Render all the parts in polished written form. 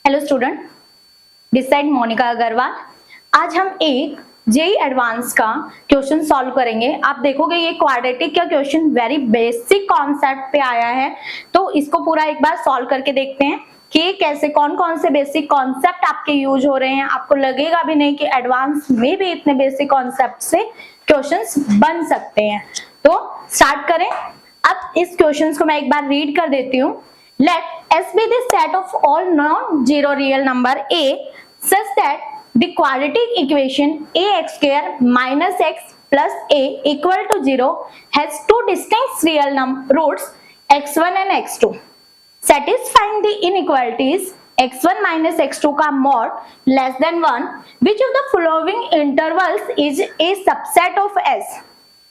Hello student, this side Monika Agarwal. आज हम एक जेई एडवांस का क्वेश्चन सॉल्व करेंगे। आप देखोगे ये क्वाड्रेटिक का क्वेश्चन वेरी बेसिक कॉन्सेप्ट पे आया है, तो इसको पूरा एक बार सॉल्व करके देखते हैं कि कैसे कौन कौन से बेसिक कॉन्सेप्ट आपके यूज हो रहे हैं। आपको लगेगा भी नहीं कि एडवांस में भी इतने बेसिक कॉन्सेप्ट से क्वेश्चंस बन सकते हैं। तो स्टार्ट करें। अब इस क्वेश्चन को मैं एक बार रीड कर देती हूँ। Let S be the set of all non-zero real number A such that the quadratic equation ax square minus x plus a equal to 0 has two distinct real roots x1 and x2. Satisfying the inequalities x1 minus x2 का mod less than 1, which of the following intervals is a subset of S?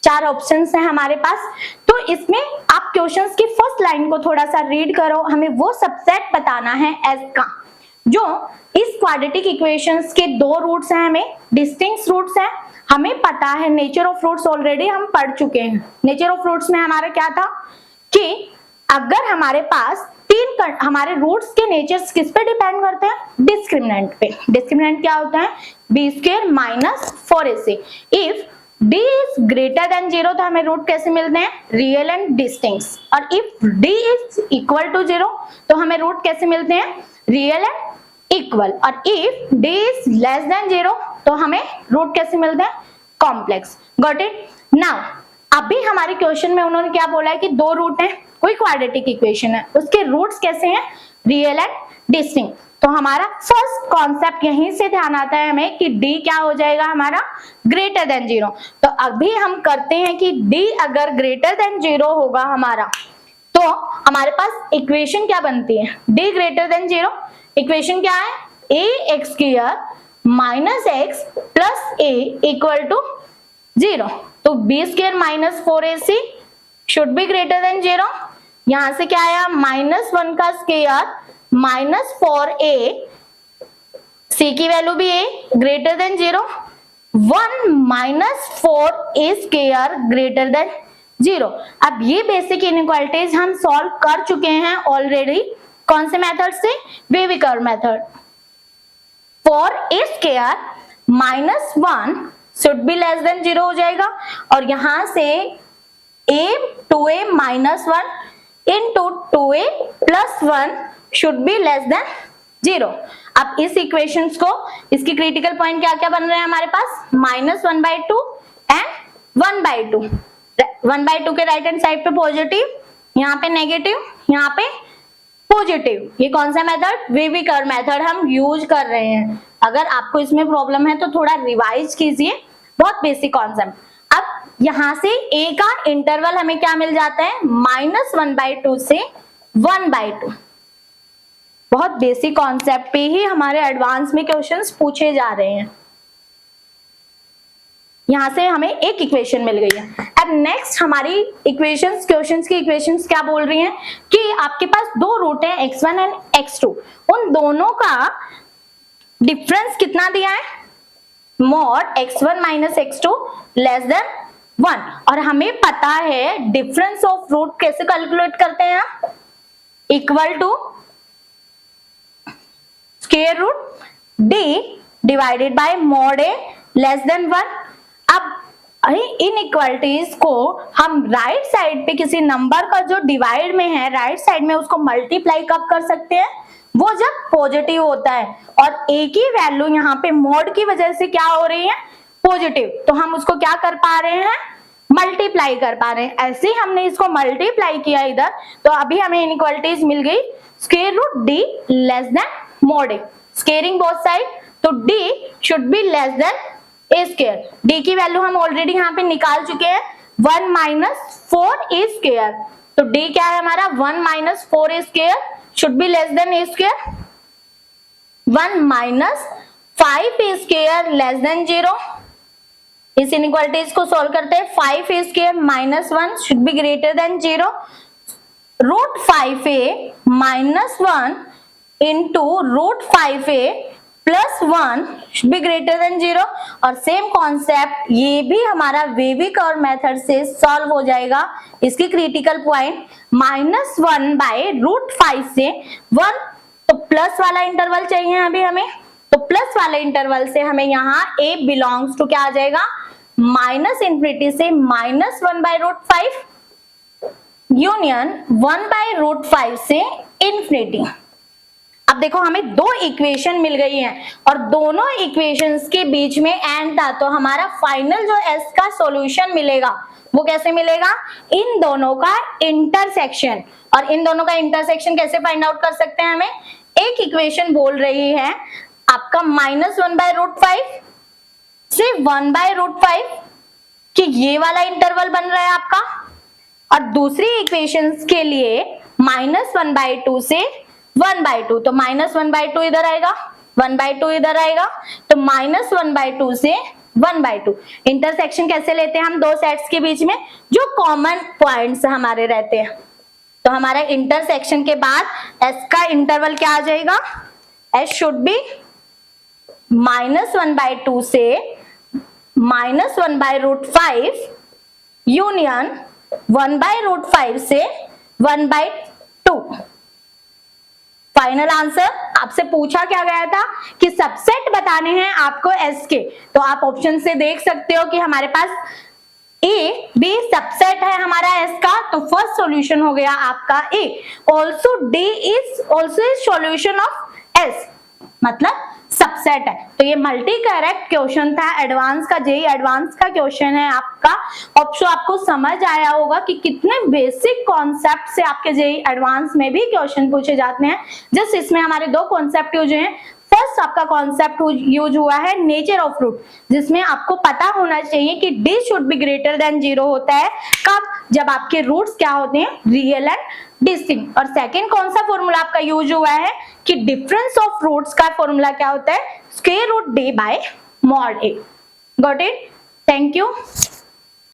चार options हैं हमारे पास। तो इसमें आप questions की first line को थोड़ा सा रीड करो। हमें वो सबसेट बताना है एस का जो इस क्वाड्रेटिक इक्वेशंस के दो रूट्स हैं, हमें डिस्टिंक्ट रूट्स हैं। हमें पता है नेचर ऑफ रूट्स ऑलरेडी हम पढ़ चुके हैं। नेचर ऑफ रूट्स में हमारा क्या था कि अगर हमारे पास हमारे रूट्स के नेचर्स किस पे डिपेंड करते हैं? डिस्क्रिमिनेंट पे। डिस्क्रिमिनेंट क्या होता है? B square minus 4ac। If d is greater than 0 तो हमें रूट कैसे मिलते हैं? Real and distinct. और if d is equal to 0 तो हमें रूट कैसे मिलते हैं? Real and equal. और if d is less than 0 तो हमें रूट कैसे मिलते हैं? कॉम्प्लेक्स। Got it? नाउ अभी हमारे क्वेश्चन में उन्होंने क्या बोला है कि दो रूट है, कोई क्वाड्रेटिक इक्वेशन है, उसके रूट्स कैसे हैं? Real and distinct. तो हमारा फर्स्ट कॉन्सेप्ट यहीं से ध्यान आता है हमें कि d क्या हो जाएगा हमारा? Greater than 0। तो अभी हम करते हैं कि d अगर ग्रेटर देन 0 होगा हमारा, तो हमारे पास इक्वेशन क्या बनती है? d greater than 0। इक्वेशन क्या है? ax square minus x plus a equal to 0। तो b square minus 4ac should be greater than 0। यहां से क्या आया? -1 का स्क्वायर माइनस 4a, c की वैल्यू भी a greater than 0। 1 minus 4a square greater than 0। अब ये बेसिक इनइक्वालिटीज हम सॉल्व कर चुके हैं ऑलरेडी। कौन से मेथड से? Wavy curve method. 4a square minus 1 should be less than 0 हो जाएगा। और यहां से a 2a minus 1 into 2a plus 1 should be less than 0। अब इस इक्वेशंस को, इसकी क्रिटिकल पॉइंट क्या क्या बन रहे हैं हमारे पास? -1/2 एंड 1/2। 1/2 के राइट हैंड साइड पे पॉजिटिव, यहाँ पे नेगेटिव, यहाँ पे पॉजिटिव। ये कौन सा मेथड? वेवी कर्व मेथड हम यूज कर रहे हैं। अगर आपको इसमें प्रॉब्लम है तो थोड़ा रिवाइज कीजिए, बहुत बेसिक कॉन्सेप्ट। अब यहाँ से a का इंटरवल हमें क्या मिल जाता है? -1/2 से 1/2। बहुत बेसिक कॉन्सेप्ट पे ही हमारे एडवांस में क्वेश्चंस पूछे जा रहे हैं। यहां से हमें एक इक्वेशन मिल गई है। अब नेक्स्ट हमारी इक्वेशंस, क्वेश्चंस की इक्वेशंस क्या बोल रही हैं कि आपके पास दो रूट है x1 एंड x2। उन दोनों का डिफरेंस कितना दिया है? mod x1 minus x2 less than 1। और हमें पता है डिफरेंस ऑफ रूट कैसे कैलकुलेट करते हैं? Equal to square root d divided by mod a less than 1। अब इनइक्वालिटीज को हम राइट साइड पे किसी नंबर का जो डिवाइड में है राइट साइड में, उसको मल्टीप्लाई कब कर सकते हैं? वो जब पॉजिटिव होता है। और a की वैल्यू यहाँ पे mod की वजह से क्या हो रही है? पॉजिटिव। तो हम उसको क्या कर पा रहे हैं? मल्टीप्लाई कर पा रहे हैं। ऐसे ही हमने इसको मल्टीप्लाई किया इधर, तो अभी हमें इनइक्वालिटीज मिल गई square root d less than mod a। Squaring both side, तो d should be less than a square. d की वैल्यू हम ऑलरेडी यहाँ पे निकाल चुके हैं, 1 माइनस 4a स्क्वायर। तो d क्या है हमारा? 1 minus 4a square should be less than a square. 1 minus 5a square less than 0। इस इनइक्वालिटीज को सॉल्व करते हैं। 5a square minus 1 should be greater than 0। Root 5a minus 1 into root 5a plus 1 should be greater than 0। और same concept ये भी हमारा wavy curve method से solve हो जाएगा। इसकी क्रिटिकल पॉइंट -1/√5 से 1 तो प्लस वाला इंटरवल चाहिए अभी हमें, तो प्लस वाले इंटरवल से हमें यहाँ a बिलोंग्स टू क्या आ जाएगा, माइनस इंफिनिटी से -1/√5 यूनियन 1/√5 से इंफिनिटी। अब देखो हमें दो इक्वेशन मिल गई हैं और दोनों इक्वेशंस के बीच में एंड था, तो हमारा फाइनल जो s का सॉल्यूशन मिलेगा वो कैसे मिलेगा, इन दोनों का इंटरसेक्शन। और इन दोनों का इंटरसेक्शन कैसे फाइंड आउट कर सकते हैं, हमें एक इक्वेशन बोल रही है आपका -1/√5 से 1/√5 कि ये वाला इंटरवल बन रहा है आपका, और दूसरी इक्वेशंस के लिए -1/2 से 1/2, तो -1/2 इधर आएगा, 1/2 इधर आएगा, तो -1/2 से 1/2। इंटरसेक्शन कैसे लेते हैं हम दो सेट्स के बीच में, जो कॉमन पॉइंट्स हमारे रहते हैं। तो हमारा इंटरसेक्शन के बाद s का इंटरवल क्या आ जाएगा, s शुड बी -1/2 से -1/√5 यूनियन 1/√5 से 1/2। फाइनल आंसर आपसे पूछा क्या गया था कि सबसेट बताने हैं आपको s के, तो आप ऑप्शन से देख सकते हो कि हमारे पास a b सबसेट है हमारा s का, तो फर्स्ट सॉल्यूशन हो गया आपका a। Also d is also solution of s, मतलब सबसेट है। तो ये मल्टी करेक्ट क्वेश्चन था, एडवांस का, जेई एडवांस का क्वेश्चन है आपका। ऑप्शन आपको समझ आया होगा कि कितने बेसिक कॉन्सेप्ट से आपके जेई एडवांस में भी क्वेश्चन पूछे जाते हैं। जस्ट इसमें हमारे दो कॉन्सेप्ट यूज हैं। फर्स्ट आपका कॉन्सेप्ट यूज हुआ है नेचर ऑफ रूट, जिसमें आपको पता होना चाहिए कि d should be greater than 0 होता है कब, जब आपके रूट्स क्या होते हैं, रियल एंड डिस्टिंक्ट। और सेकंड कौन सा फॉर्मूला आपका यूज हुआ है कि डिफरेंस ऑफ रूट्स का फॉर्मूला क्या होता है, square root d by mod a। Got it? Thank you.